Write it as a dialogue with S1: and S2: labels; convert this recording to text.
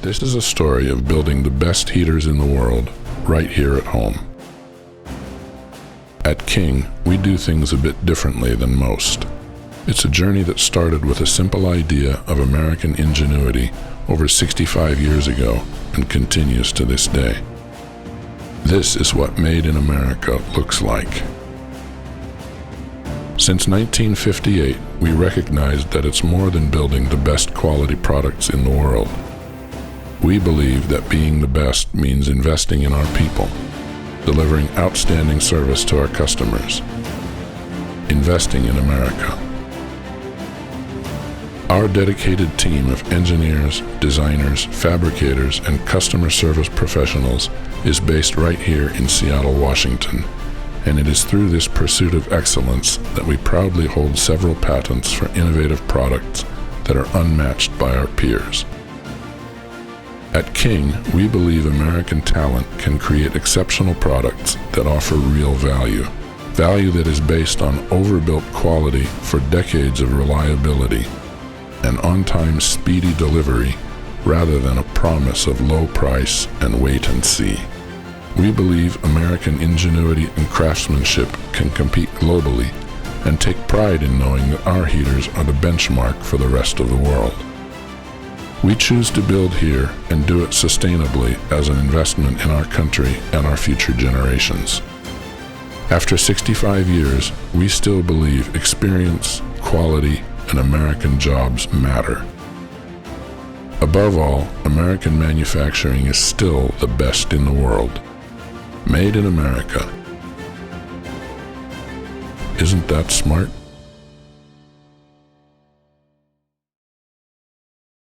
S1: This is a story of building the best heaters in the world right here at home. At King, we do things a bit differently than most. It's a journey that started with a simple idea of American ingenuity over 65 years ago and continues to this day. This is what Made in America looks like. Since 1958, we recognized that it's more than building the best quality products in the world. We believe that being the best means investing in our people, delivering outstanding service to our customers, investing in America. Our dedicated team of engineers, designers, fabricators, and customer service professionals is based right here in Seattle, Washington, and it is through this pursuit of excellence that we proudly hold several patents for innovative products that are unmatched by our peers. At King, we believe American talent can create exceptional products that offer real value that is based on overbuilt quality for decades of reliability, and on-time speedy delivery rather than a promise of low price and wait and see. We believe American ingenuity and craftsmanship can compete globally and take pride in knowing that our heaters are the benchmark for the rest of the world. We choose to build here and do it sustainably as an investment in our country and our future generations. After 65 years, we still believe experience, quality, and American jobs matter. Above all, American manufacturing is still the best in the world. Made in America. Isn't that smart?